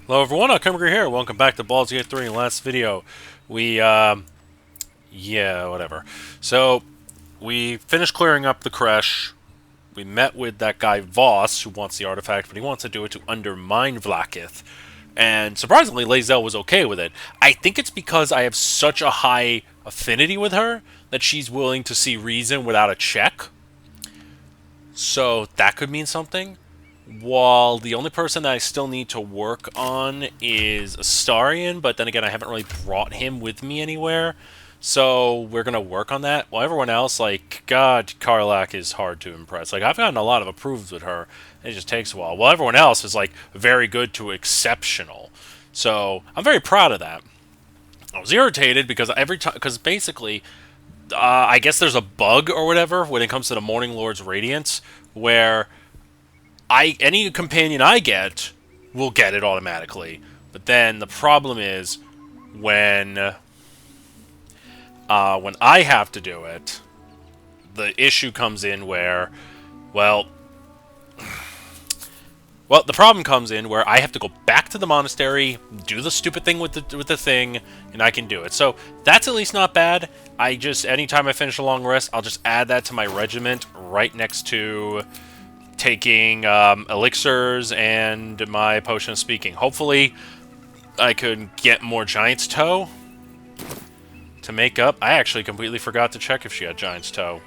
Hello everyone, Alchemicgree here. Welcome back to Baldur's Gate 3. In the last video, we, yeah, whatever. So, we finished clearing up the creche. We met with that guy Voss, who wants the artifact, but he wants to do it to undermine Vlaakith. And surprisingly, Lae'zel was okay with it. I think it's because I have such a high affinity with her that she's willing to see reason without a check. So, that could mean something. While the only person that I still need to work on is Astarion, but then again, I haven't really brought him with me anywhere. So we're going to work on that. While everyone else, like, God, Karlach is hard to impress. Like, I've gotten a lot of approved with her. It just takes a while. While everyone else is, like, very good to exceptional. So I'm very proud of that. I was irritated because every time, because basically, I guess there's a bug or whatever when it comes to the Morning Lord's Radiance, where any companion I get will get it automatically. But then the problem is when I have to do it, the issue comes in where, well, the problem comes in where I have to go back to the monastery, do the stupid thing with the thing, and I can do it. So that's at least not bad. Anytime I finish a long rest, I'll just add that to my regiment right next to taking elixirs and my potion of speaking. Hopefully, I could get more Giant's Toe to make up. I actually completely forgot to check if she had Giant's Toe.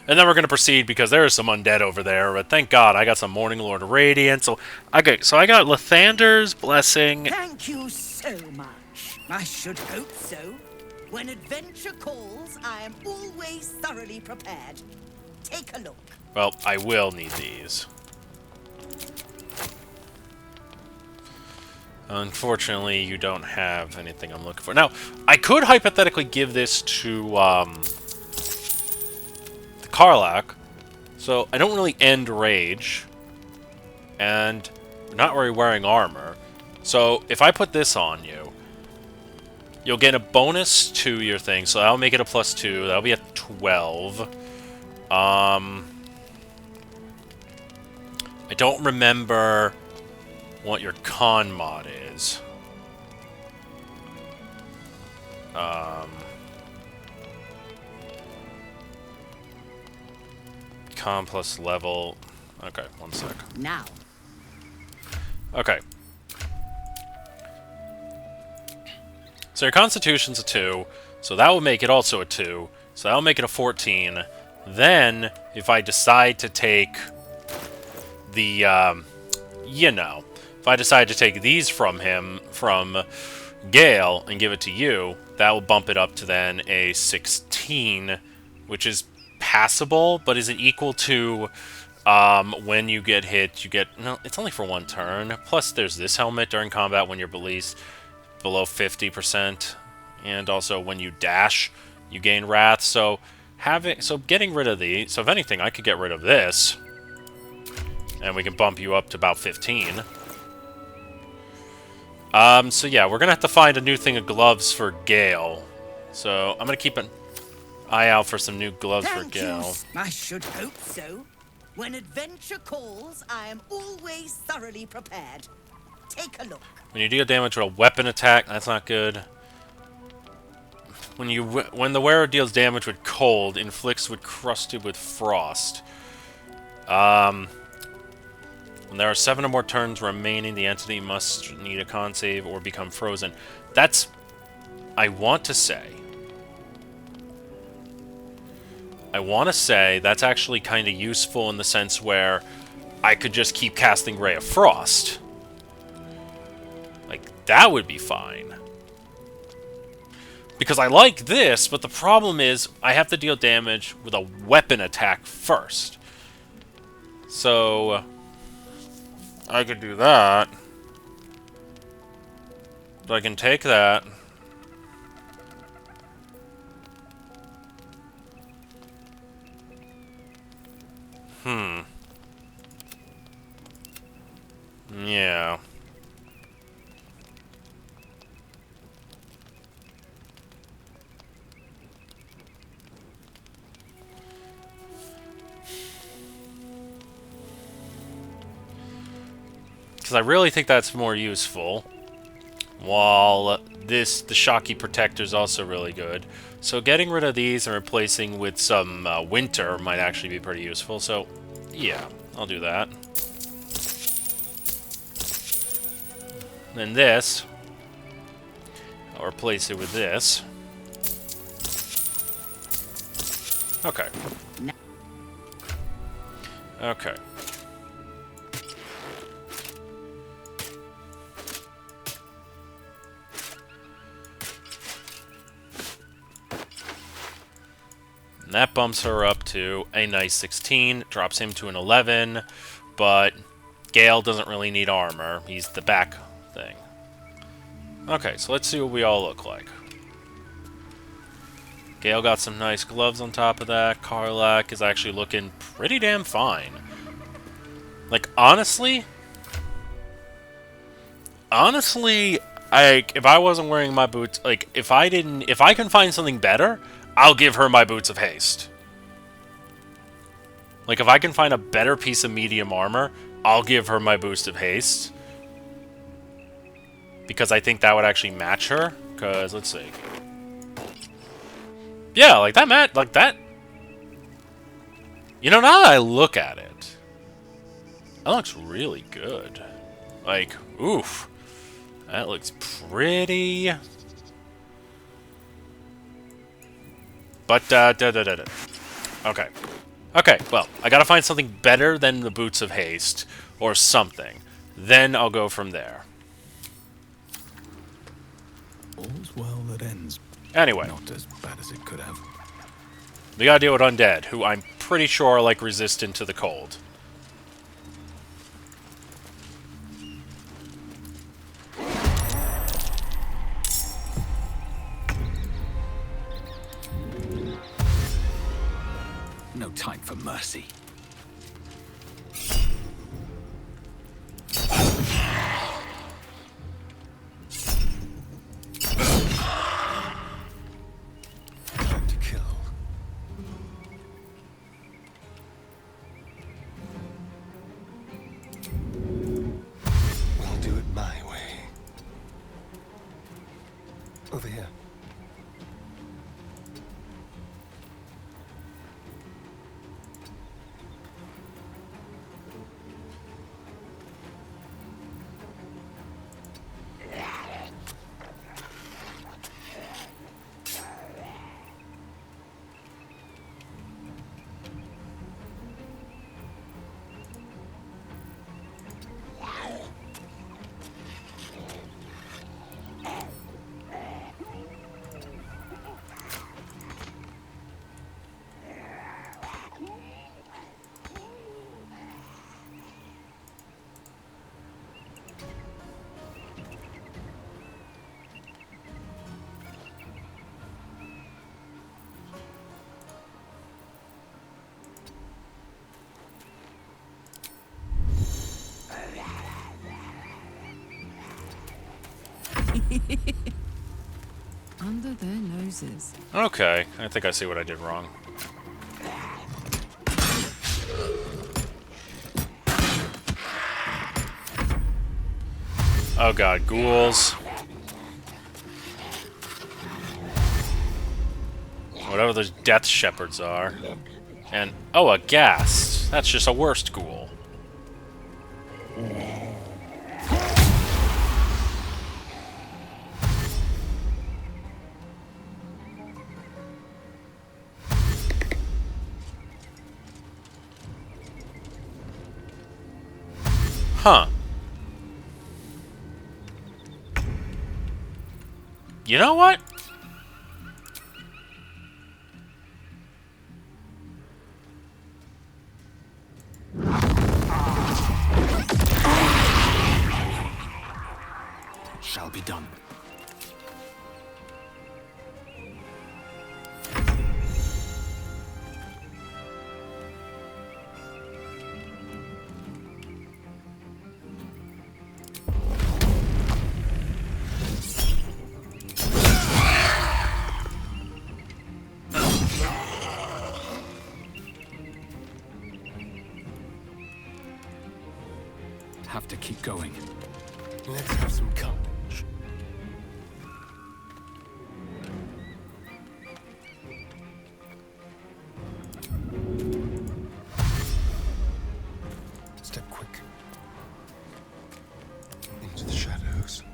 And then we're going to proceed because there is some undead over there. But thank God I got some Morning Lord Radiant. So I got Lathander's Blessing. Thank you so much. I should hope so. When adventure calls, I am always thoroughly prepared. Take a look. Well, I will need these. Unfortunately, you don't have anything I'm looking for. Now, I could hypothetically give this to the Karlach, so I don't really end rage, and you're not really wearing armor. So if I put this on you, you'll get a bonus to your thing, so that'll make it a +2. That'll be a 12. I don't remember what your con mod is. Con plus level. Okay, one sec. Now. Okay. So your constitution's a 2, so that will make it also a 2. So that'll make it a 14. Then, if I decide to take the, if I decide to take these from Gale, and give it to you, that will bump it up to then a 16, which is passable, but is it equal to, when you get hit, no, it's only for 1 turn, plus there's this helmet during combat when you're below 50%, and also when you dash, you gain wrath, so getting rid of these, so if anything, I could get rid of this, and we can bump you up to about 15. So yeah, we're gonna have to find a new thing of gloves for Gale. So I'm gonna keep an eye out for some new gloves for Gale. I should hope so. When adventure calls, I am always thoroughly prepared. Take a look. When you deal damage with a weapon attack, that's not good. When the wearer deals damage with cold, inflicts with crusted with frost. When there are 7 or more turns remaining, the entity must need a con save or become frozen. That's... I want to say that's actually kind of useful in the sense where I could just keep casting Ray of Frost. Like, that would be fine. Because I like this, but the problem is I have to deal damage with a weapon attack first. So I could do that. So I can take that. Yeah. Because I really think that's more useful. While the Shocky Protector is also really good. So getting rid of these and replacing with some Winter might actually be pretty useful. So, yeah, I'll do that. And this, I'll replace it with this. Okay. Okay. And that bumps her up to a nice 16, drops him to an 11, but Gale doesn't really need armor. He's the back thing. Okay, so let's see what we all look like. Gale got some nice gloves on top of that. Karlach is actually looking pretty damn fine. Like, honestly, if I wasn't wearing my boots, like, if I can find something better, I'll give her my boots of haste. Like, if I can find a better piece of medium armor, I'll give her my boots of haste. Because I think that would actually match her. Because, let's see. Yeah, like that. You know, now that I look at it, that looks really good. Like, oof. That looks pretty. But, okay. Okay, well, I gotta find something better than the Boots of Haste, or something. Then I'll go from there. All's well that ends. Anyway. Not as bad as it could have. We gotta deal with undead, who I'm pretty sure are, like, resistant to the cold. No time for mercy. Time to kill. I'll do it my way. Over here. Under their noses. Okay, I think I see what I did wrong. Oh god, ghouls. Whatever those death shepherds are. And, oh, a ghast. That's just a worst ghoul. Huh. You know what? Shall be done. have to keep going. Let's have some courage. Step quick. Into the shadows.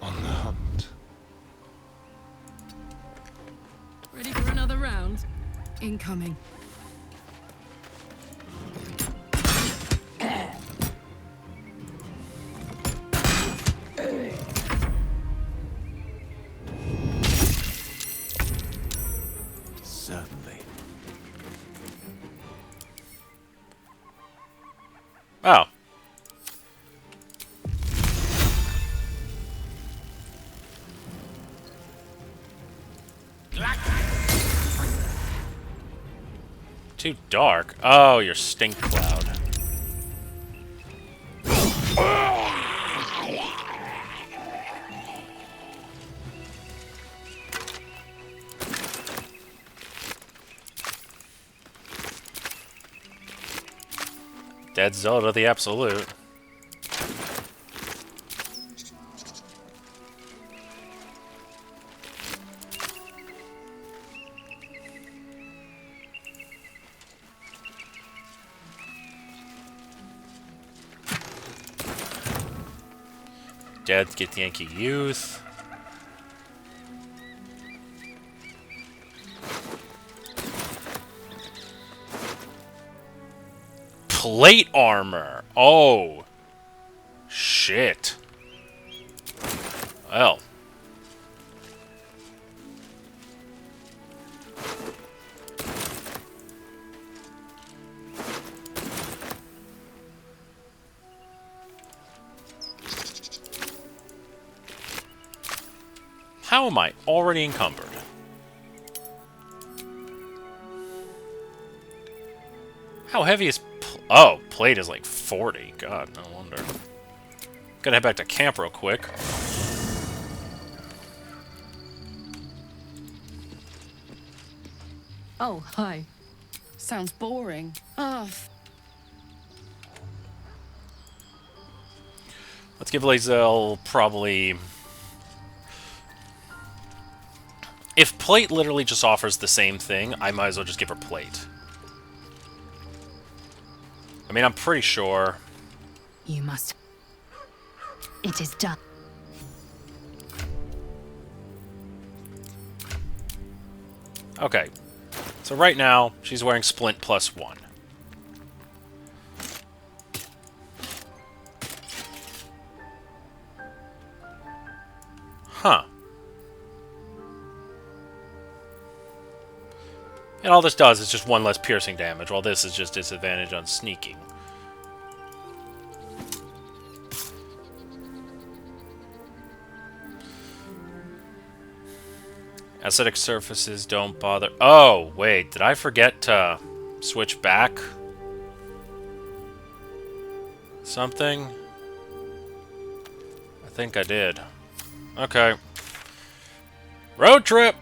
On the hunt. Ready for another round? Incoming. Certainly. Oh. Too dark. Oh, your stink cloud. Dead Zelda the Absolute. Dead Githyanki Youth. Plate armor. Oh. Shit. Well. How am I already encumbered? How heavy is... Oh, plate is like 40. God, no wonder. Gotta head back to camp real quick. Oh, hi. Sounds boring. Let's give Lae'zel probably... If plate literally just offers the same thing, I might as well just give her plate. I mean, I'm pretty sure... You must. It is done. Okay. So right now, she's wearing splint +1. Huh. And all this does is just one less piercing damage, while this is just disadvantage on sneaking. Acidic surfaces don't bother... Oh, wait, did I forget to switch back? Something? I think I did. Okay. Road trip!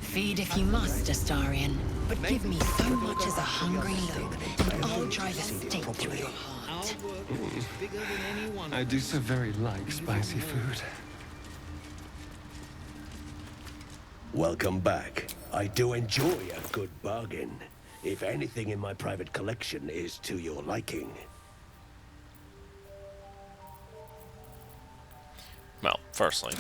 Feed if you must, Astarion. But give me so much as a hungry look, and I'll drive a stake through your heart. I do so very like spicy food. Welcome back. I do enjoy a good bargain. If anything in my private collection is to your liking. Well, firstly...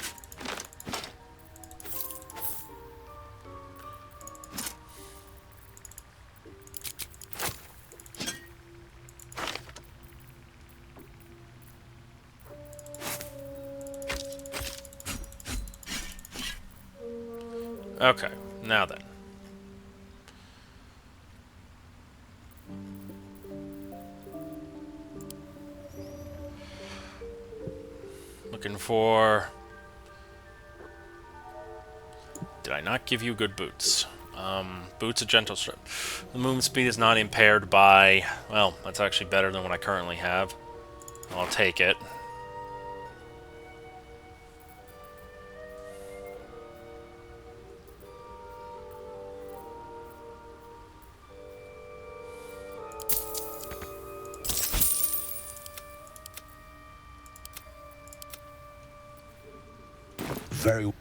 Okay, Now then. Looking for... Did I not give you good boots? Boots of gentle strip. The movement speed is not impaired by... Well, that's actually better than what I currently have. I'll take it. Very.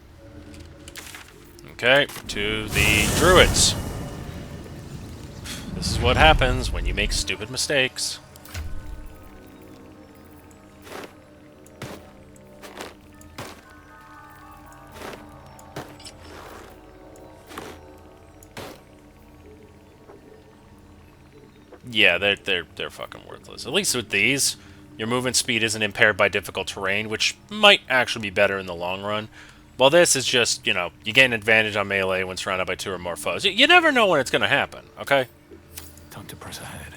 Okay, to the druids. This is what happens when you make stupid mistakes. Yeah, they're fucking worthless. At least with these, your movement speed isn't impaired by difficult terrain, which might actually be better in the long run. Well, this is just, you know, you gain advantage on melee when surrounded by 2 or more foes. You never know when it's going to happen, okay? Time to press ahead.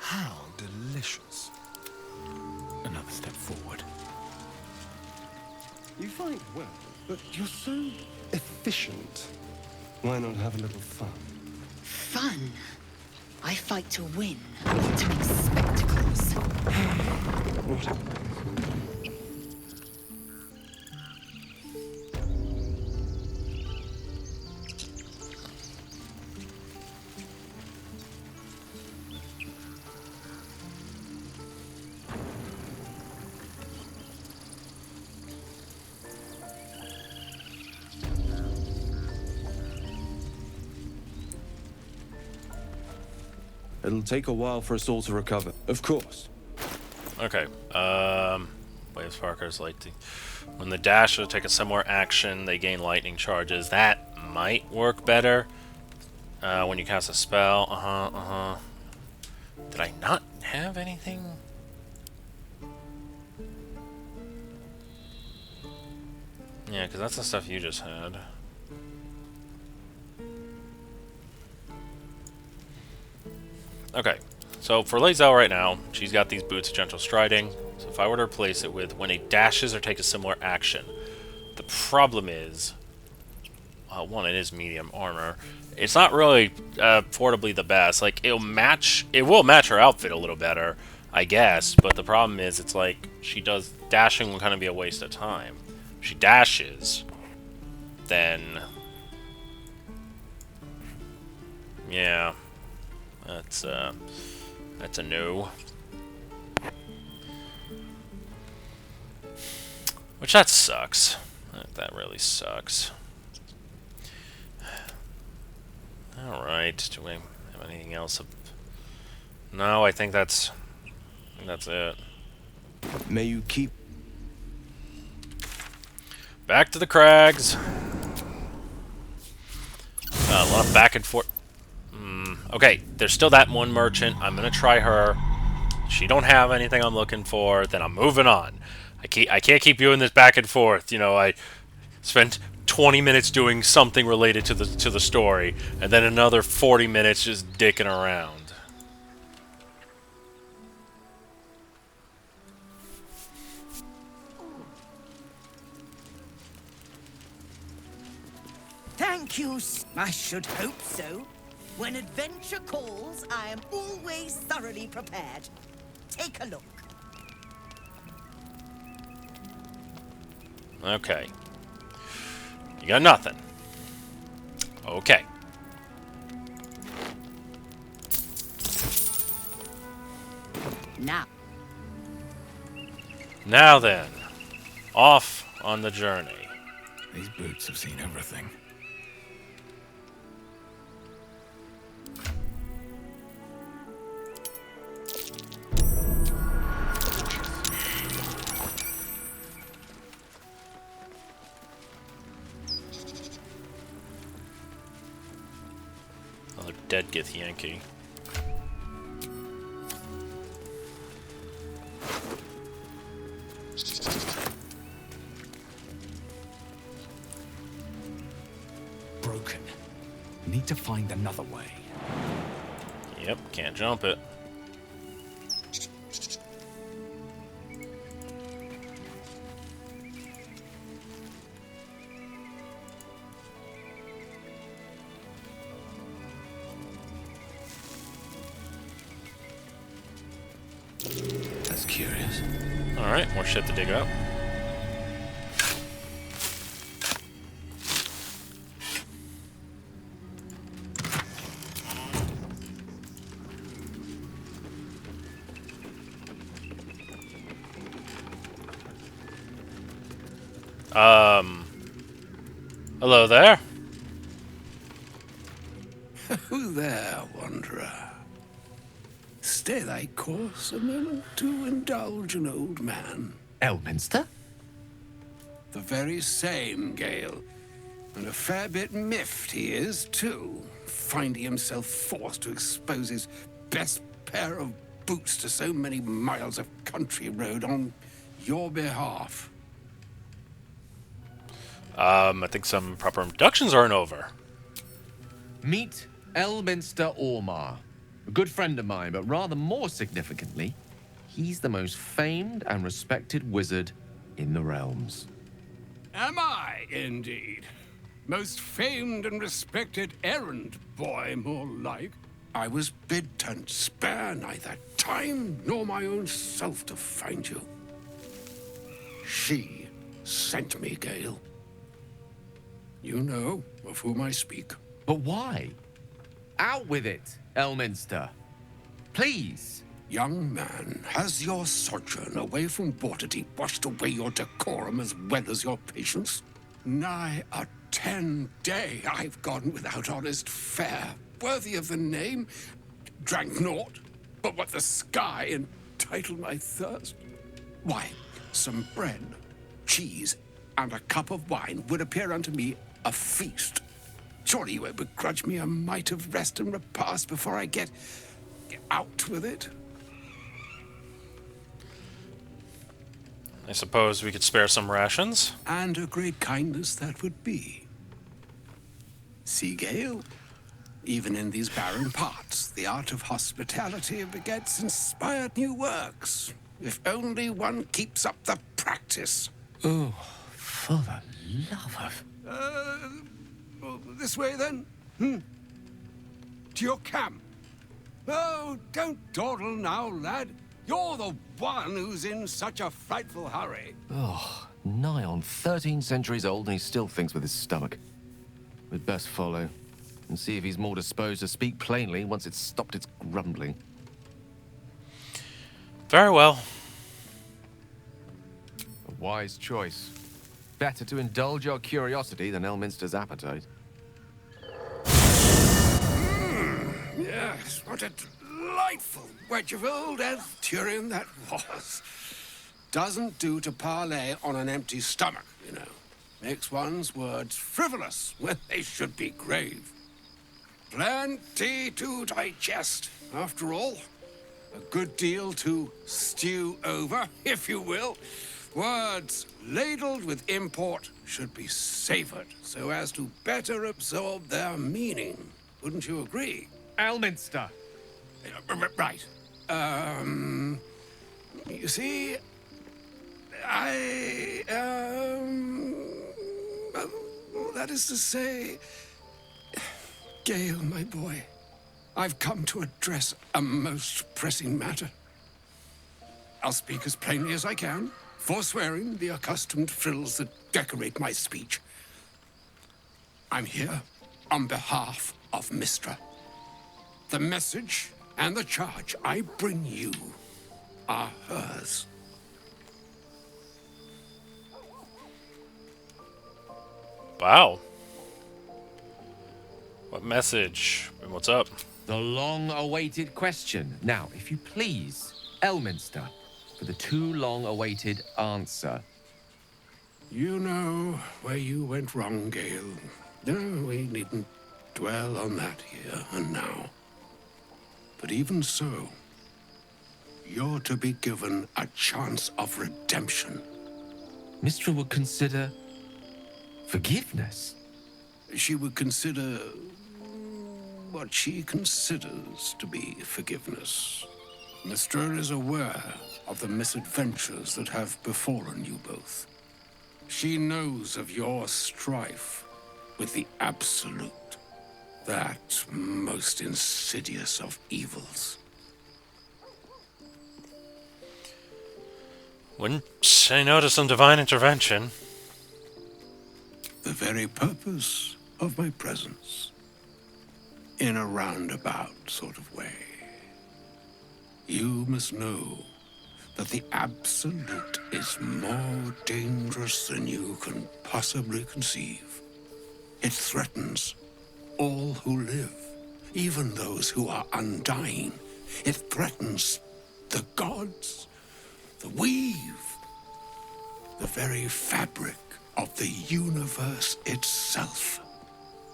How delicious. Another step forward. You fight well, but you're so efficient. Why not have a little fun? Fun? I fight to win, not to make spectacles. What? It'll take a while for us all to recover. Of course. Okay, Wave Sparkers like to... When the dashers take a similar action, they gain lightning charges. That might work better. When you cast a spell. Did I not have anything? Yeah, because that's the stuff you just had. Okay, so for Lae'zel right now, she's got these boots of gentle striding. So if I were to replace it with when it dashes or takes a similar action, the problem is, one, it is medium armor. It's not really affordably the best. Like it will match her outfit a little better, I guess. But the problem is, it's like dashing will kind of be a waste of time. If she dashes, then yeah. That's a no. Which that sucks. That really sucks. Alright, do we have anything else? No, I think that's it. May you keep... Back to the crags. A lot of back and forth. Okay, there's still that one merchant. I'm gonna try her. She don't have anything I'm looking for, then I'm moving on. I can't keep doing this back and forth. You know, I spent 20 minutes doing something related to the story, and then another 40 minutes just dicking around. Thank you. I should hope so. When adventure calls, I am always thoroughly prepared. Take a look. Okay. You got nothing. Okay. Now then, off on the journey. These boots have seen everything. Another dead githyanki. broken. Need to find another way. Yep, can't jump it. That's curious. Alright, more shit to dig up. Hello there. Who there, wanderer? Stay thy course a moment to indulge an old man. Elminster? The very same, Gale. And a fair bit miffed he is, too, finding himself forced to expose his best pair of boots to so many miles of country road on your behalf. I think some proper introductions aren't over. Meet Elminster Ormar. A good friend of mine, but rather more significantly, he's the most famed and respected wizard in the realms. Am I, indeed? Most famed and respected errand boy, more like. I was bid to spare neither time nor my own self to find you. She sent me, Gale. You know of whom I speak. But why? Out with it, Elminster. Please. Young man, has your sojourn away from Waterdeep washed away your decorum as well as your patience? Nigh a 10-day I've gone without honest fare, worthy of the name. Drank naught, but what the sky entitled my thirst. Why, some bread, cheese, and a cup of wine would appear unto me a feast. Surely you won't begrudge me a mite of rest and repast before I get out with it? I suppose we could spare some rations. And a great kindness that would be. See, Gale? Even in these barren parts, the art of hospitality begets inspired new works. If only one keeps up the practice. Oh, for the love of... This way, then? To your camp? Oh, don't dawdle now, lad. You're the one who's in such a frightful hurry. Oh, nigh on 13 centuries old and he still thinks with his stomach. We'd best follow and see if he's more disposed to speak plainly once it's stopped its grumbling. Very well. A wise choice. Better to indulge your curiosity than Elminster's appetite. Yes, what a delightful wedge of old Astarion that was. Doesn't do to parley on an empty stomach, you know. Makes one's words frivolous when they should be grave. Plenty to digest, after all. A good deal to stew over, if you will. Words ladled with import should be savored so as to better absorb their meaning. Wouldn't you agree? Elminster! Right. You see, that is to say, Gale, my boy, I've come to address a most pressing matter. I'll speak as plainly as I can, forswearing the accustomed frills that decorate my speech. I'm here on behalf of Mystra. The message and the charge I bring you are hers. Wow. What message? And what's up? The long-awaited question. Now, if you please, Elminster, for the too long-awaited answer. You know where you went wrong, Gale. No, we needn't dwell on that here and now. But even so, you're to be given a chance of redemption. Mystra would consider forgiveness. she would consider what she considers to be forgiveness. Mystra is aware of the misadventures that have befallen you both. She knows of your strife with the Absolute, that most insidious of evils. Wouldn't say no to some divine intervention. The very purpose of my presence. In a roundabout sort of way. You must know that the Absolute is more dangerous than you can possibly conceive. It threatens all who live, even those who are undying. It threatens the gods, the weave, the very fabric of the universe itself.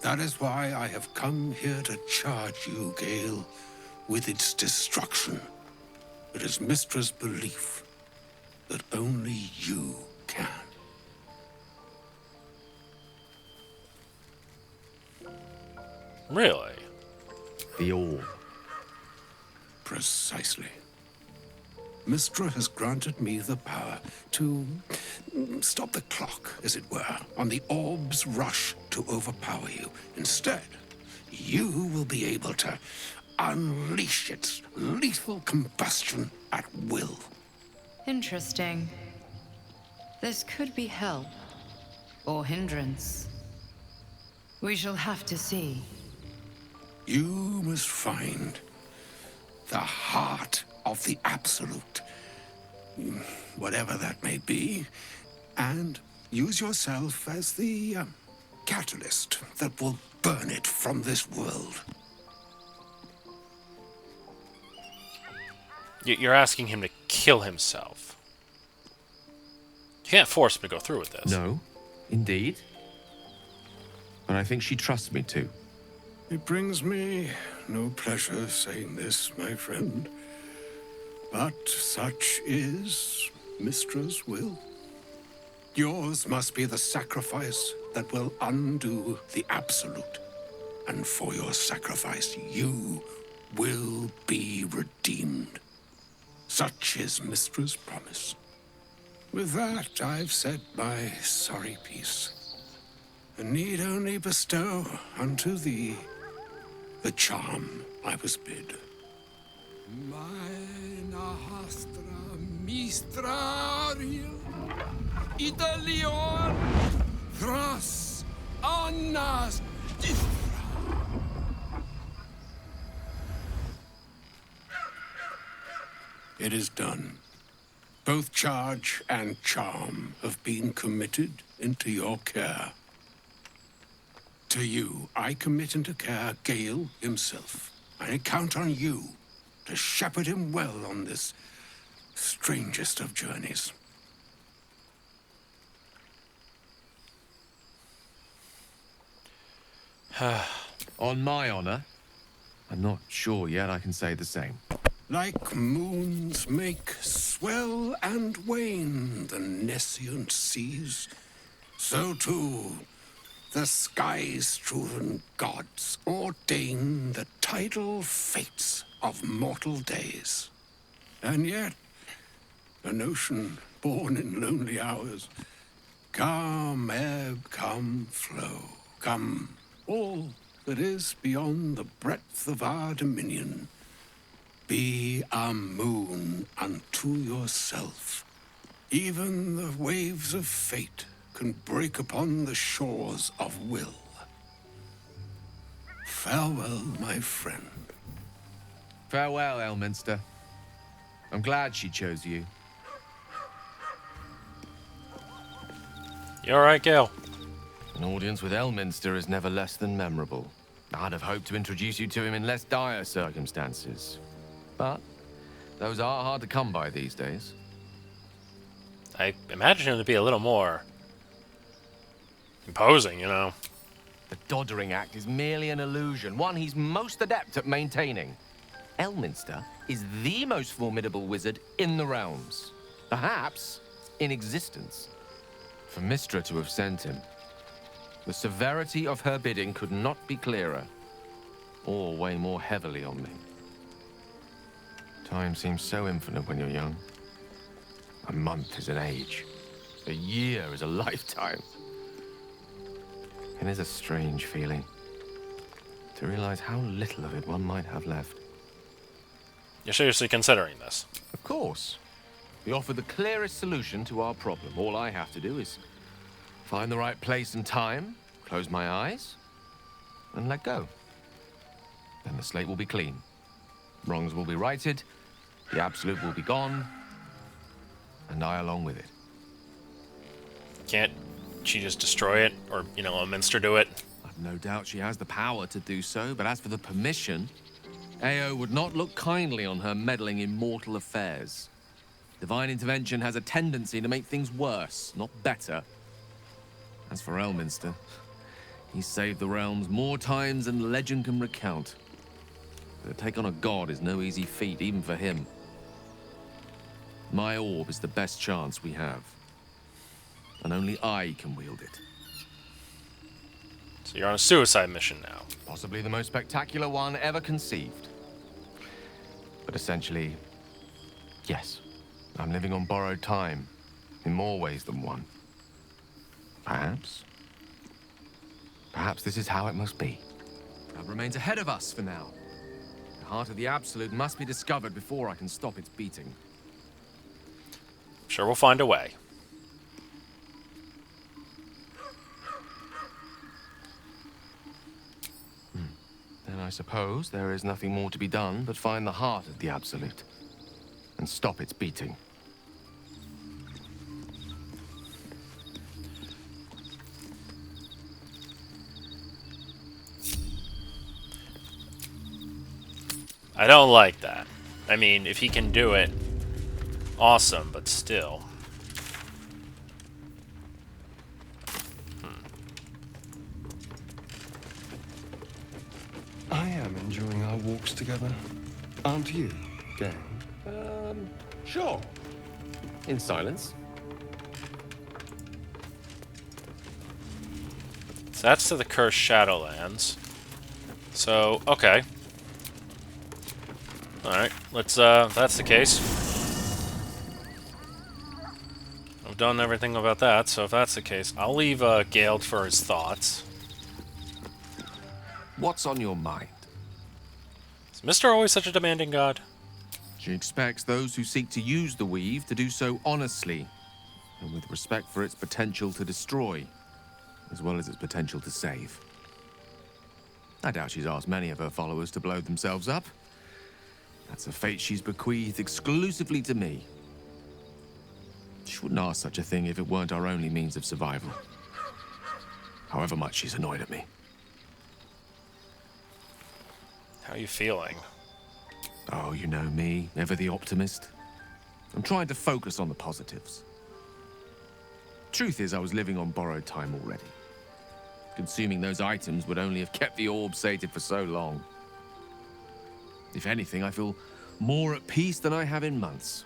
That is why I have come here to charge you, Gale, with its destruction. It is Mystra's belief that only you can. Really? The orb. Precisely. Mystra has granted me the power to stop the clock, as it were, on the orb's rush to overpower you. Instead, you will be able to unleash its lethal combustion at will. Interesting. This could be help. Or hindrance. We shall have to see. You must find the heart of the Absolute, whatever that may be, and use yourself as the catalyst that will burn it from this world. You're asking him to kill himself. You can't force him to go through with this. No, indeed. But I think she trusts me to. It brings me no pleasure saying this, my friend. But such is Mystra's will. Yours must be the sacrifice that will undo the Absolute. And for your sacrifice, you will be redeemed. Such is Mystra's promise. With that, I've said my sorry piece, and need only bestow unto thee the charm I was bid. Meine hastra mistrariel, Italion, thras annas distra. It is done. Both charge and charm have been committed into your care. To you, I commit into care Gale himself. I count on you to shepherd him well on this strangest of journeys. On my honor, I'm not sure yet I can say the same. Like moons make swell and wane the nescient seas, so too the sky-strewn gods ordain the tidal fates of mortal days. And yet, an ocean born in lonely hours, come ebb, come flow, come all that is beyond the breadth of our dominion. Be a moon unto yourself. Even the waves of fate can break upon the shores of Wyll. Farewell, my friend. Farewell, Elminster. I'm glad she chose you. You alright, Gale? An audience with Elminster is never less than memorable. I'd have hoped to introduce you to him in less dire circumstances. But those are hard to come by these days. I imagine him to be a little more imposing, you know. The Doddering Act is merely an illusion, one he's most adept at maintaining. Elminster is the most formidable wizard in the realms. Perhaps in existence. For Mystra to have sent him, The severity of her bidding could not be clearer, or weigh more heavily on me. Time seems so infinite when you're young. A month is an age. A year is a lifetime. It is a strange feeling to realize how little of it one might have left. You're seriously considering this? Of course. We offer the clearest solution to our problem. All I have to do is find the right place and time, close my eyes, and let go. Then the slate will be clean. Wrongs will be righted, the absolute will be gone, and I along with it. Can't she just destroy it? Or, you know, a minster do it? I've no doubt she has the power to do so, but as for the permission, Ao would not look kindly on her meddling in mortal affairs. Divine intervention has a tendency to make things worse, not better. As for Elminster, he's saved the realms more times than legend can recount. But to take on a god is no easy feat, even for him. My orb is the best chance we have. And only I can wield it. So you're on a suicide mission now. Possibly the most spectacular one ever conceived. But essentially, yes, I'm living on borrowed time, in more ways than one. Perhaps this is how it must be. That remains ahead of us for now. The heart of the Absolute must be discovered before I can stop its beating. Sure, we'll find a way. Then I suppose there is nothing more to be done but find the heart of the Absolute and stop its beating. I don't like that. I mean, if he can do it, awesome, but still. I am enjoying our walks together. Aren't you, Gale? Sure. In silence. So that's to the Cursed Shadowlands. So, okay. Alright, let's, that's the case. I've done everything about that, so if that's the case, I'll leave, Gale for his thoughts. What's on your mind? Is Mister always such a demanding god? She expects those who seek to use the weave to do so honestly, and with respect for its potential to destroy, as well as its potential to save. I doubt she's asked many of her followers to blow themselves up. That's a fate she's bequeathed exclusively to me. She wouldn't ask such a thing if it weren't our only means of survival. However much she's annoyed at me. How are you feeling? Oh, you know me, ever the optimist. I'm trying to focus on the positives. Truth is, I was living on borrowed time already. Consuming those items would only have kept the orb sated for so long. If anything, I feel more at peace than I have in months.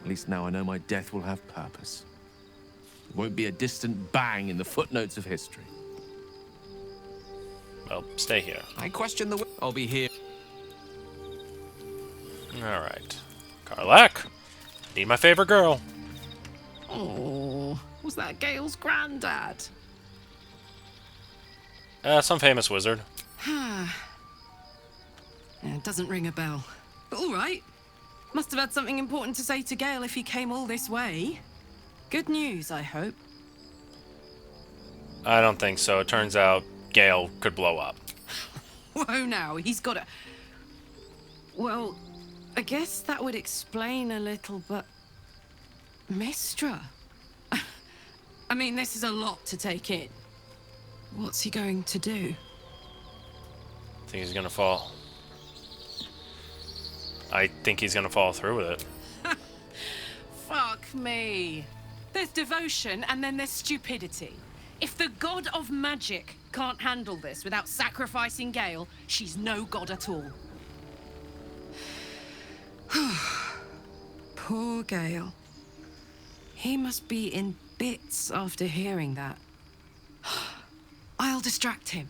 At least now I know my death will have purpose. It won't be a distant bang in the footnotes of history. Well, stay here. I question the... I'll be here. Alright. Karlach! Need my favorite girl. Oh, was that Gale's granddad? Some famous wizard. It doesn't ring a bell. But all right. Must have had something important to say to Gale if he came all this way. Good news, I hope. I don't think so. It turns out Gale could blow up. Whoa now, he's got a... Well, I guess that would explain a little, but... Mistra? I mean, this is a lot to take in. What's he going to do? I think he's gonna fall. I think he's gonna follow through with it. Fuck me. There's devotion and then there's stupidity. If the god of magic can't handle this without sacrificing Gale, she's no god at all. Poor Gale. He must be in bits after hearing that. I'll distract him.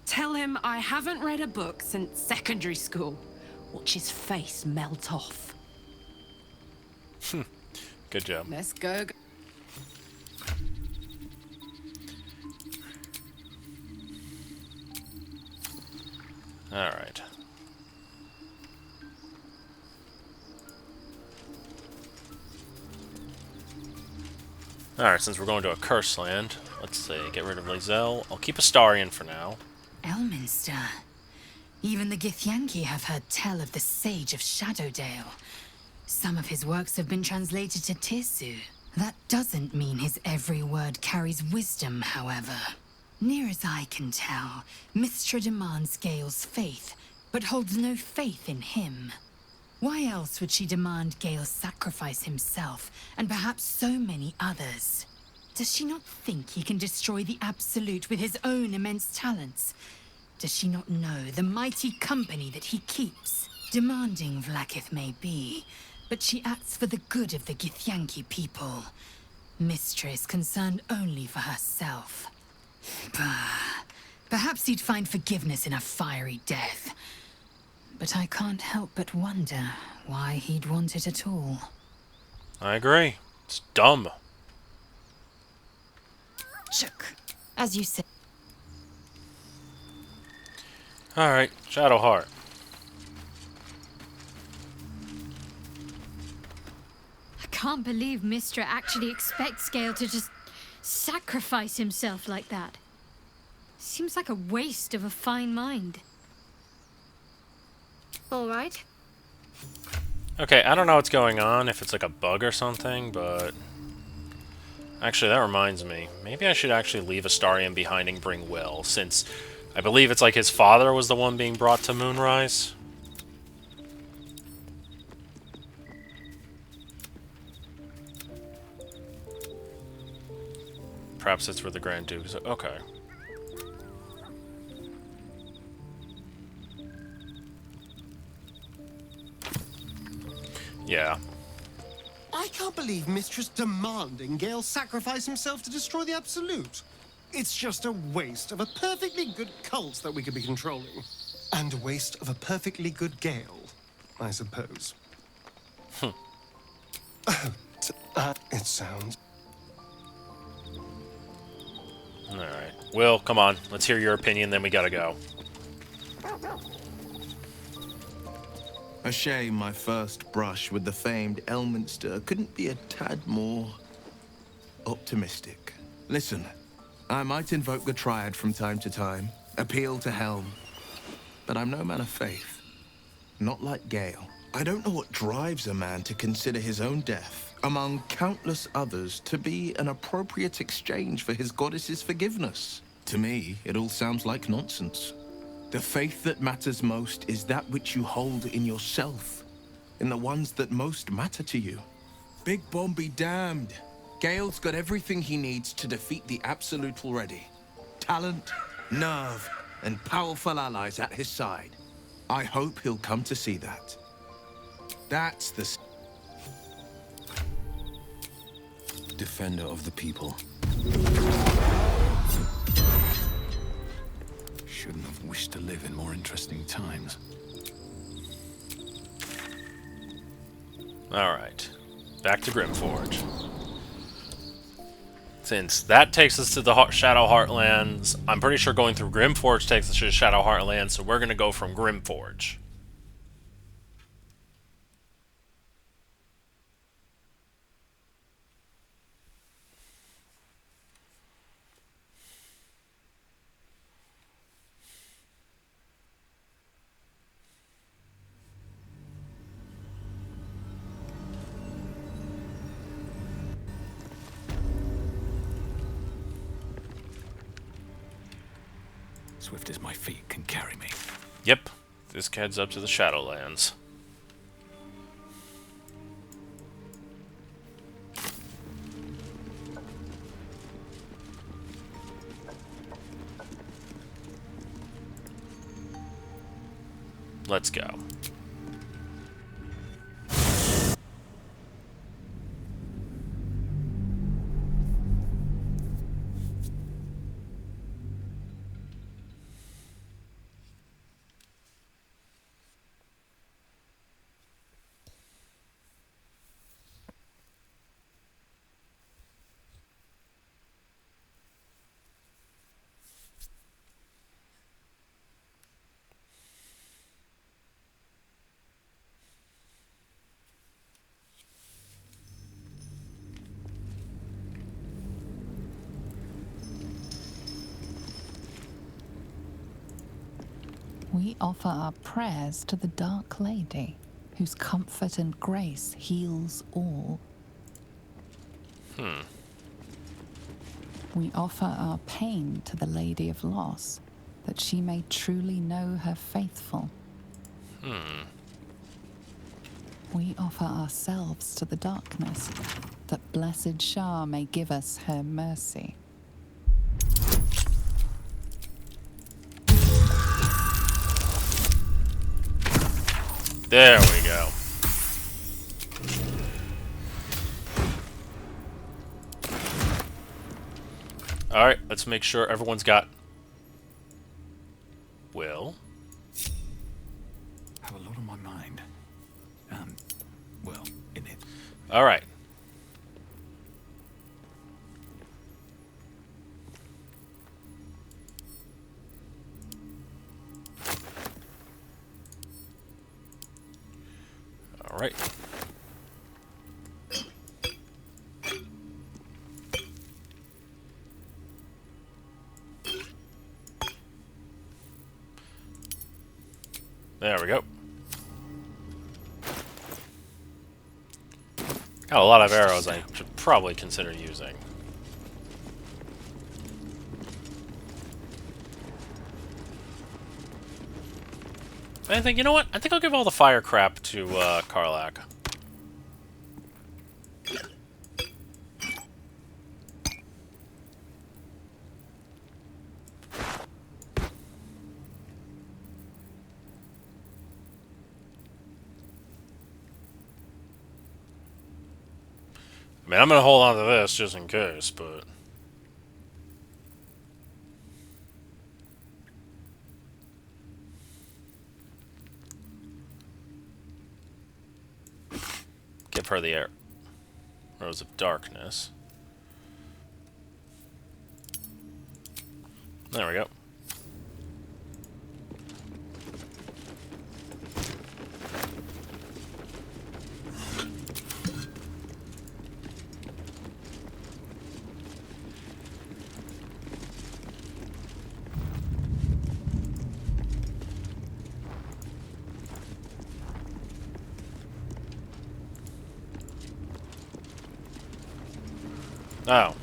Tell him I haven't read a book since secondary school. Watch his face melt off. Good job. Let's go. Alright. Alright, since we're going to a cursed land, let's see, get rid of Lae'zel. I'll keep Astarion for now. Elminster. Even the Githyanki have heard tell of the Sage of Shadowdale. Some of his works have been translated to Tirsu. That doesn't mean his every word carries wisdom, however. Near as I can tell, Mystra demands Gale's faith, but holds no faith in him. Why else would she demand Gale sacrifice himself, and perhaps so many others? Does she not think he can destroy the Absolute with his own immense talents? Does she not know the mighty company that he keeps? Demanding Vlaakith may be, but she acts for the good of the Githyanki people. Mystra is concerned only for herself. Bah. Perhaps he'd find forgiveness in a fiery death. But I can't help but wonder why he'd want it at all. I agree. It's dumb. Chuck, as you said. Alright, Shadowheart. I can't believe Mystra actually expects Gale to just sacrifice himself like that. Seems like a waste of a fine mind. All right. Okay, I don't know what's going on, if it's like a bug or something, but... Actually, that reminds me. Maybe I should actually leave Astarion behind and bring Wyll, since I believe it's like his father was the one being brought to Moonrise. Perhaps it's where the Grand Duke's... Okay. Yeah. I can't believe Mistress demanding Gale sacrifice himself to destroy the Absolute. It's just a waste of a perfectly good cult that we could be controlling. And a waste of a perfectly good Gale, I suppose. It sounds... Alright. Wyll, come on. Let's hear your opinion, then we gotta go. A shame my first brush with the famed Elminster couldn't be a tad more optimistic. Listen, I might invoke the Triad from time to time, appeal to Helm, but I'm no man of faith. Not like Gale. I don't know what drives a man to consider his own death, among countless others, to be an appropriate exchange for his goddess's forgiveness. To me, it all sounds like nonsense. The faith that matters most is that which you hold in yourself, in the ones that most matter to you. Big Bomb be damned. Gale's got everything he needs to defeat the Absolute already. Talent, nerve, and powerful allies at his side. I hope he'll come to see that. That's the... Defender of the people. Shouldn't have wished to live in more interesting times. Alright. Back to Grimforge. Since that takes us to the Shadowheart lands, I'm pretty sure going through Grimforge takes us to the Shadowheart lands, so we're gonna go from Grimforge. Swift as my feet can carry me. Yep. This heads up to the Shadowlands. Let's go. We offer our prayers to the Dark Lady, whose comfort and grace heals all. We offer our pain to the Lady of Loss, that she may truly know her faithful. We offer ourselves to the darkness, that blessed Shah may give us her mercy. There we go. Alright, let's make sure everyone's got Wyll. Have a lot on my mind. Well, in it. Alright. Alright. There we go. Got a lot of arrows I should probably consider using. I think, you know what? I think I'll give all the fire crap to Karlach. I mean, I'm gonna hold on to this just in case, but... Give her the Rose of Darkness. There we go. Oh.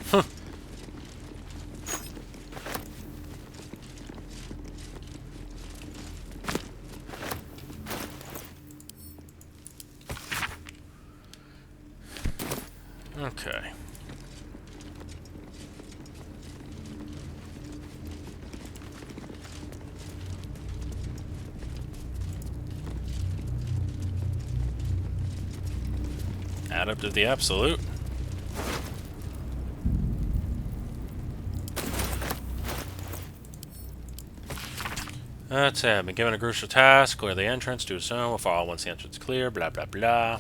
Okay. Add up to the absolute. That's it. Been given a crucial task. Clear the entrance. Do so. We'll follow once the entrance is clear. Blah, blah, blah.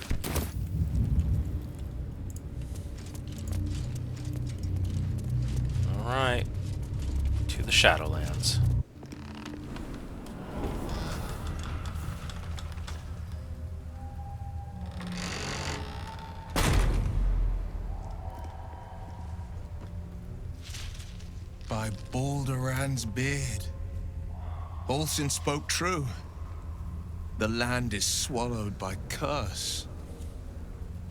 Alright. To the Shadowlands. By Baldur's beard. Olsen spoke true. The land is swallowed by curse.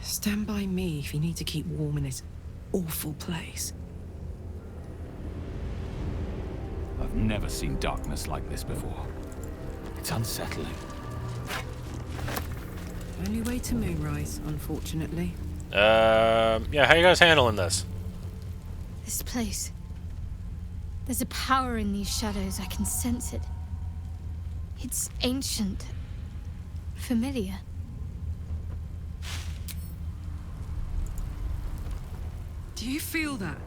Stand by me if you need to keep warm in this awful place. I've never seen darkness like this before. It's unsettling. Only way to moonrise, unfortunately. Yeah, how you guys handling this? This place. There's a power in these shadows. I can sense it. It's ancient. Familiar. Do you feel that?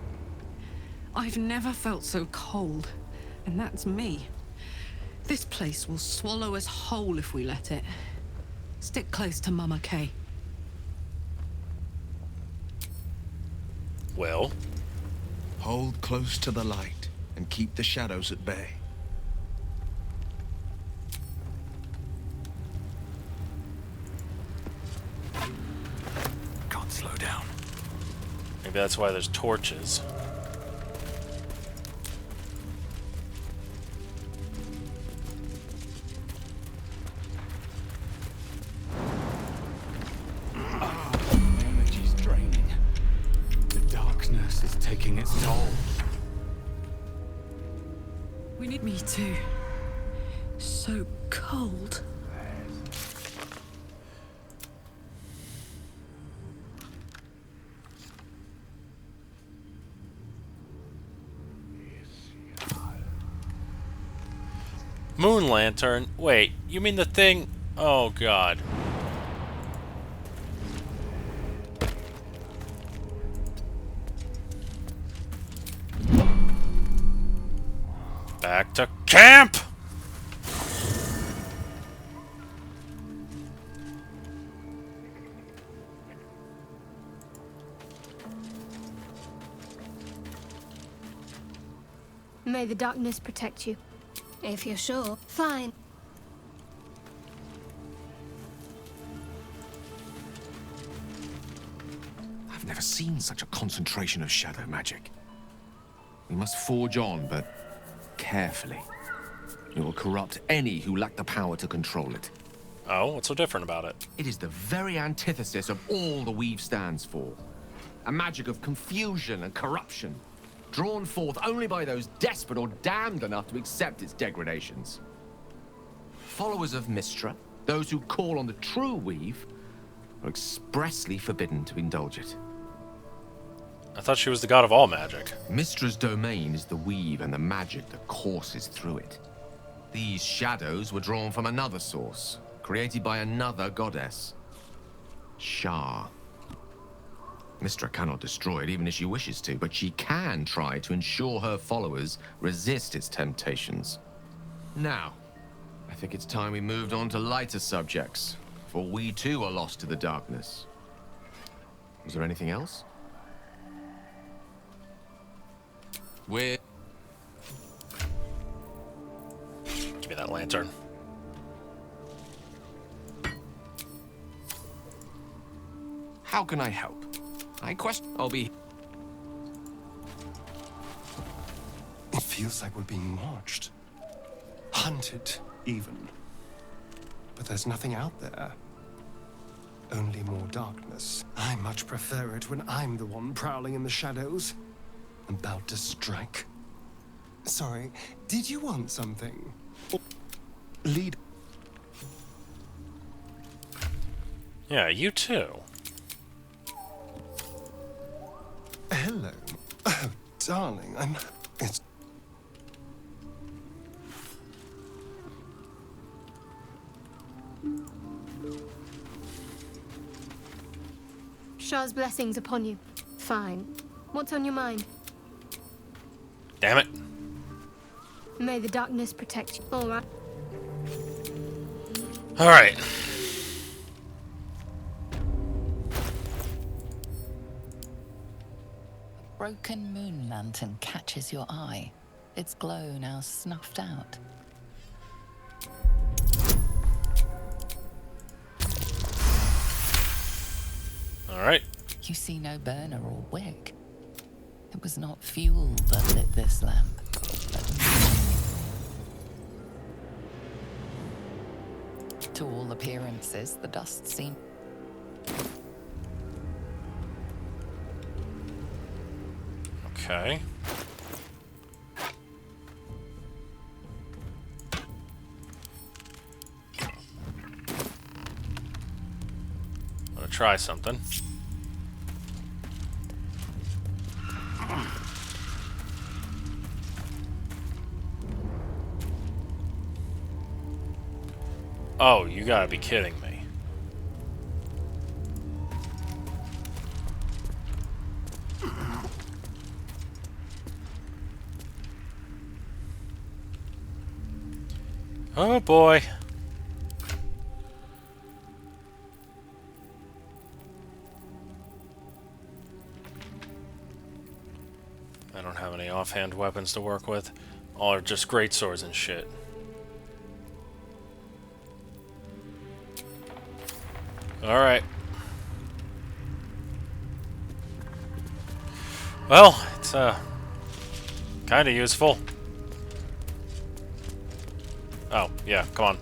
I've never felt so cold. And that's me. This place will swallow us whole if we let it. Stick close to Mama Kay. Well? Hold close to the light and keep the shadows at bay. Can't slow down. Maybe that's why there's torches. We need me too. So cold. Moon lantern? Wait, you mean the thing? Oh god. Back to camp! May the darkness protect you. If you're sure, fine. I've never seen such a concentration of shadow magic. We must forge on, but carefully. It will corrupt any who lack the power to control it. Oh, what's so different about it? It is the very antithesis of all the Weave stands for. A magic of confusion and corruption, drawn forth only by those desperate or damned enough to accept its degradations. Followers of Mystra, those who call on the true Weave, are expressly forbidden to indulge it. I thought she was the god of all magic. Mystra's domain is the Weave and the magic that courses through it. These shadows were drawn from another source, created by another goddess, Shah. Mystra cannot destroy it even if she wishes to, but she can try to ensure her followers resist its temptations. Now, I think it's time we moved on to lighter subjects, for we too are lost to the darkness. Was there anything else? Give me that lantern. How can I help? I'll be... It feels like we're being watched. Hunted, even. But there's nothing out there. Only more darkness. I much prefer it when I'm the one prowling in the shadows. About to strike. Sorry, did you want something? Lead. Yeah, you too. Hello. Oh, darling, it's... Shah's blessings upon you. Fine. What's on your mind? Damn it. May the darkness protect you. All right. All right. A broken moon lantern catches your eye. Its glow now snuffed out. All right. You see no burner or wick. It was not fuel that lit this lamp, but to all appearances, the dust seemed... Okay. I'm gonna try something. Oh, you gotta be kidding me. Oh boy. I don't have any offhand weapons to work with. All are just great swords and shit. Alright. Well, it's kinda useful. Oh, yeah, come on.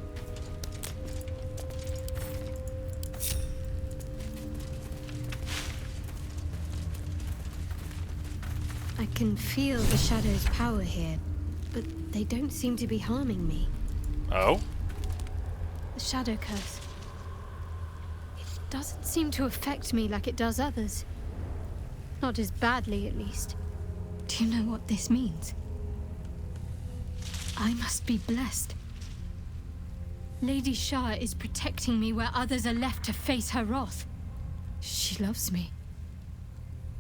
I can feel the shadow's power here. but they don't seem to be harming me. Oh? The shadow curse. It doesn't seem to affect me like it does others. Not as badly, at least. Do you know what this means? I must be blessed. Lady Shah is protecting me where others are left to face her wrath. She loves me.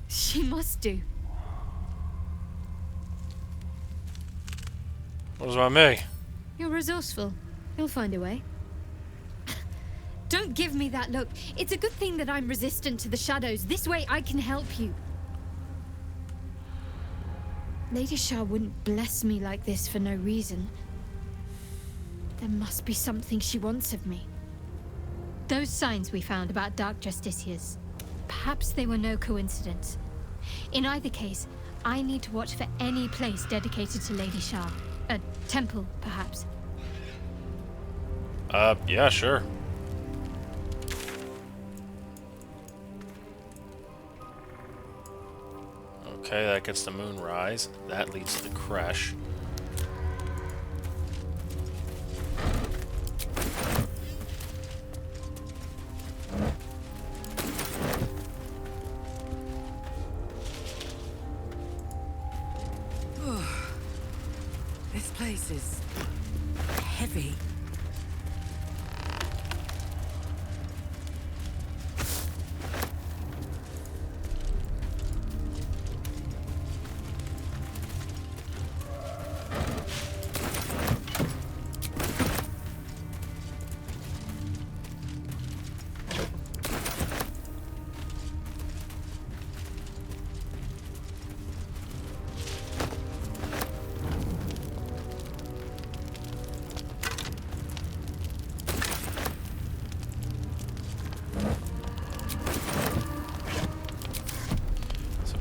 She must do. What about me? You're resourceful. You'll find a way. Don't give me that look. It's a good thing that I'm resistant to the shadows. This way I can help you. Lady Shah wouldn't bless me like this for no reason. There must be something she wants of me. Those signs we found about Dark Justiciars, perhaps they were no coincidence. In either case, I need to watch for any place dedicated to Lady Shah. A temple, perhaps. Yeah, sure. Okay, that gets the moonrise. That leads to the crash. This place is heavy.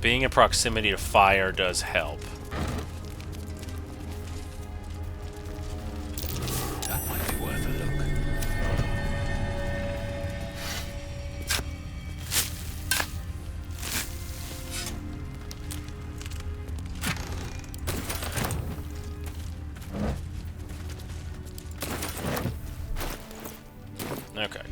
Being in proximity to fire does help. That might be worth a look. Okay.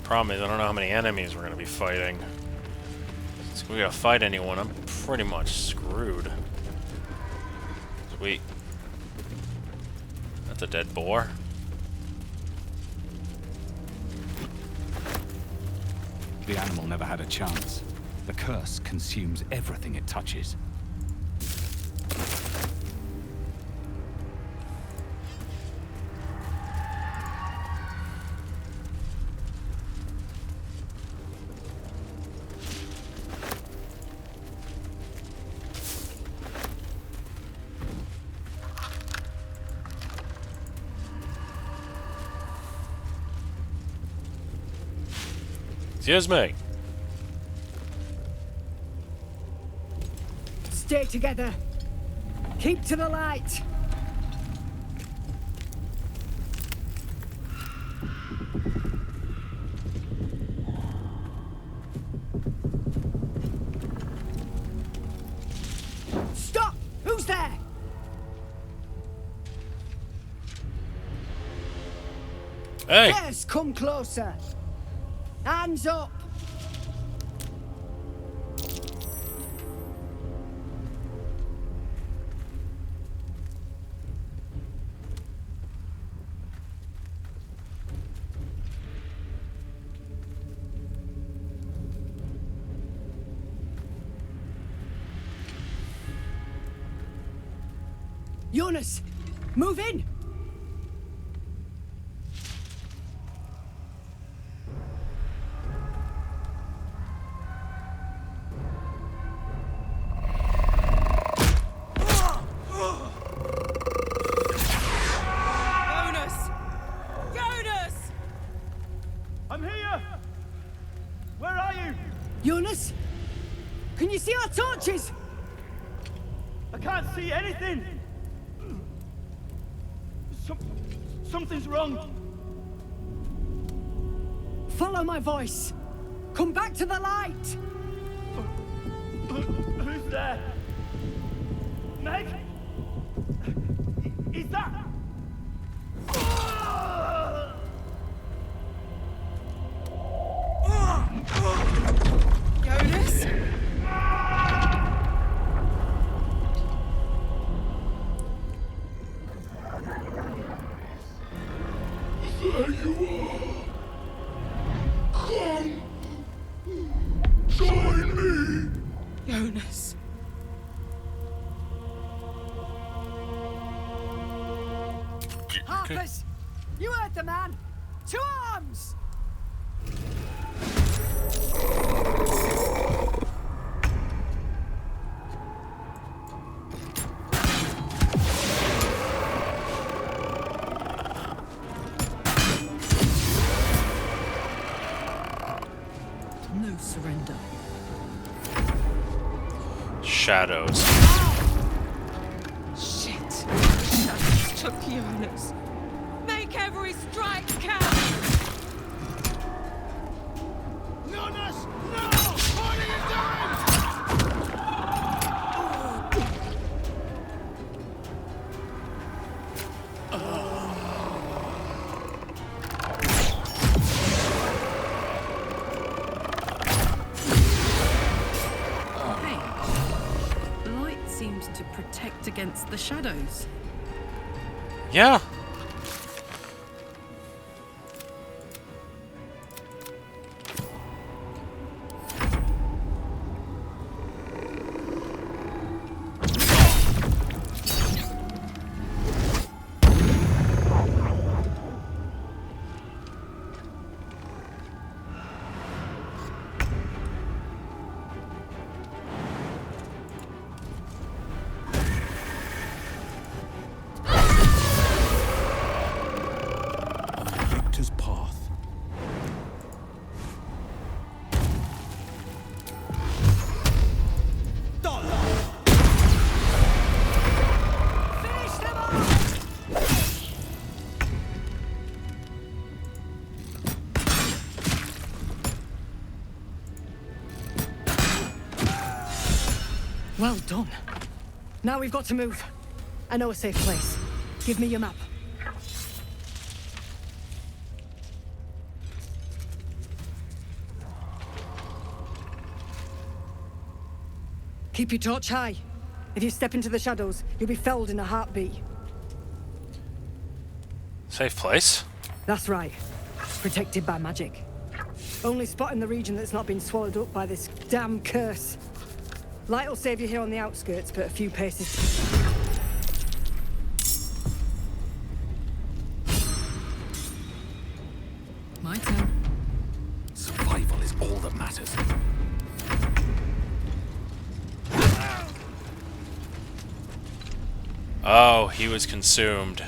Problem is, I don't know how many enemies we're going to be fighting. So if we gotta fight anyone, I'm pretty much screwed. Sweet. That's a dead boar. The animal never had a chance. The curse consumes everything it touches. Excuse me. Stay together. Keep to the light. Stop! Who's there? Hey! Yes, come closer. Hands up! Jonas, move in! Can you see our torches? I can't see anything! Something's wrong. Follow my voice. Come back to the light. Who's there? Meg? Is that... Jonas? There you are. Come. Join me. Jonas. Harpers! You heard the man! To arms! No surrender. Shadows. Shit. Shadows took Jonas. Make every strike count! Jonas! No! What are you doing? Hey, light seems to protect against the shadows. Yeah. Victor's path. Finish them off! Well done. Now we've got to move. I know a safe place. Give me your map. Keep your torch high. If you step into the shadows, you'll be felled in a heartbeat. Safe place. That's right. Protected by magic. Only spot in the region that's not been swallowed up by this damn curse. Light will save you here on the outskirts, but a few paces. My turn. Survival is all that matters. Oh, he was consumed.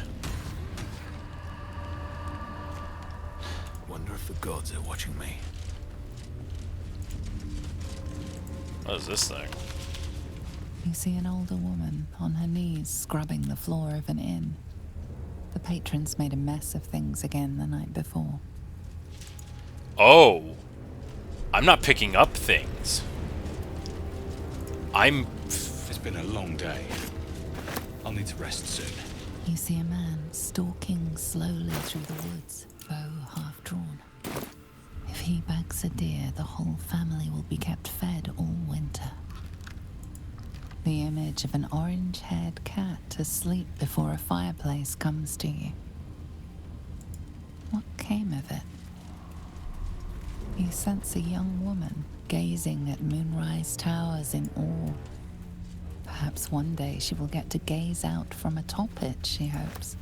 Wonder if the gods are watching me. What is this thing? You see an older woman on her knees scrubbing the floor of an inn. The patrons made a mess of things again the night before. Oh. I'm not picking up things. It's been a long day. I'll need to rest soon. You see a man stalking slowly through the woods, bow half drawn. If he bags a deer, the whole family will be kept fed all winter. The image of an orange-haired cat asleep before a fireplace comes to you. What came of it? You sense a young woman gazing at moonrise towers in awe. Perhaps one day she will get to gaze out from atop it, she hopes.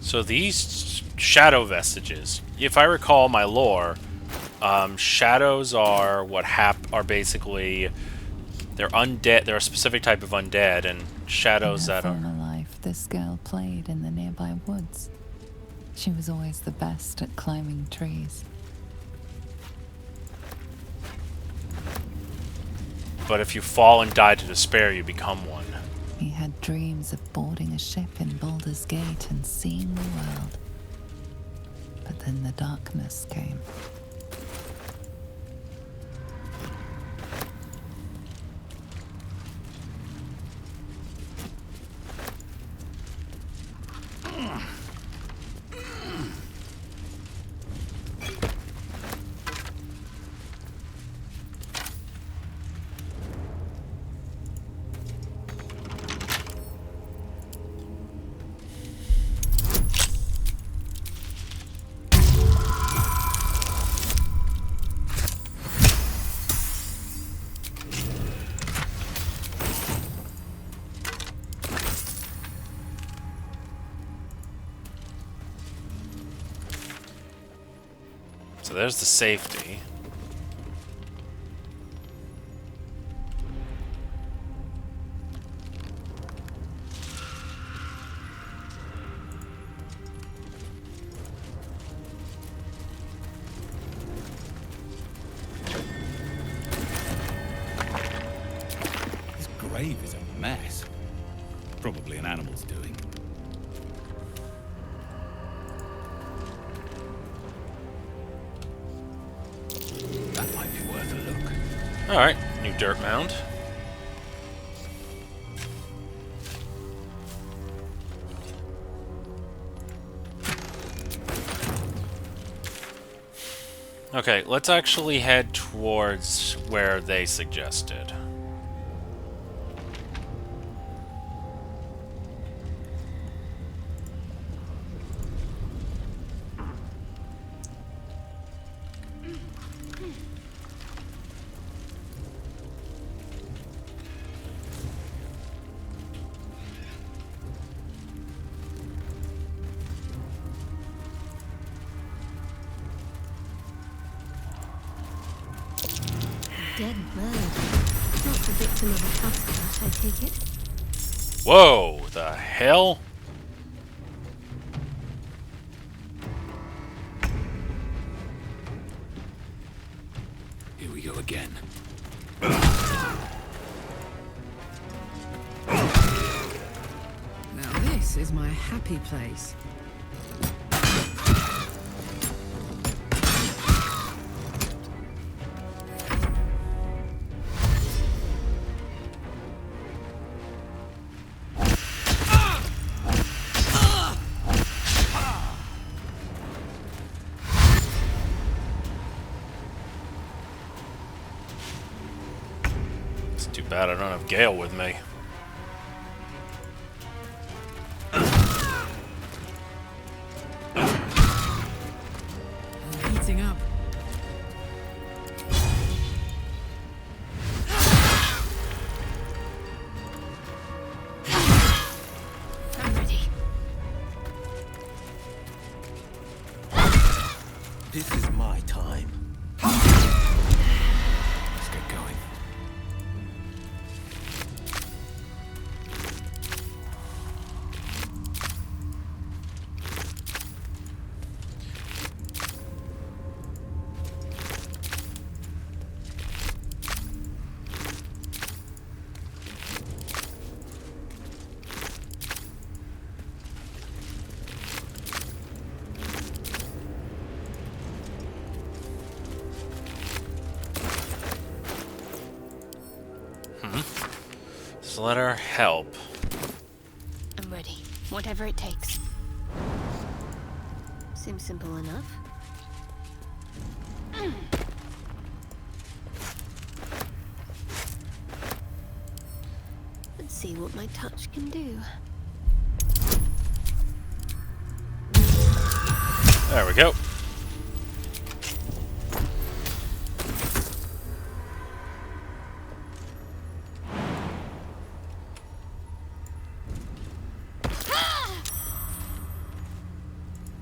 So these shadow vestiges, if I recall my lore, shadows are are basically, they're undead. They're a specific type of undead, and shadows that are. In her former life, this girl played in the nearby woods. She was always the best at climbing trees. But if you fall and die to despair, you become one. He had dreams of boarding a ship in Baldur's Gate and seeing the world. But then the darkness came. So there's the safety. This grave is a mess. Probably an animal's doing. That might be worth a look. Alright, new dirt mound. Okay, let's actually head towards where they suggested. Dead bird. Not the victim of a tusker, I take it. Whoa, the hell? Here we go again. Now this is my happy place. It's too bad I don't have Gale with me. Heating up. I'm ready. This is my time. Let's get going. Just let her help. I'm ready. Whatever it takes. Seems simple enough. Let's see what my touch can do. There we go.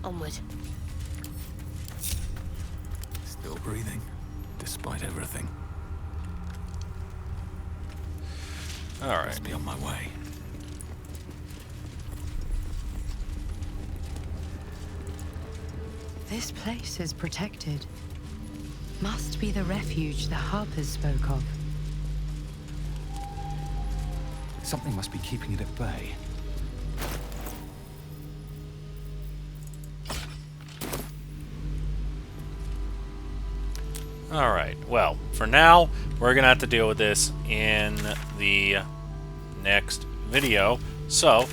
Onward. Still breathing, despite everything. Alright. Must be on my way. This place is protected. Must be the refuge the Harpers spoke of. Something must be keeping it at bay. Alright, well, for now, we're gonna have to deal with this in the next video. So,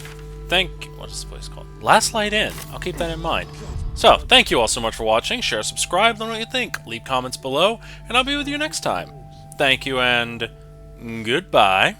what is this place called? Last Light Inn. I'll keep that in mind. So, thank you all so much for watching. Share, subscribe, let me know what you think. Leave comments below, and I'll be with you next time. Thank you, and goodbye.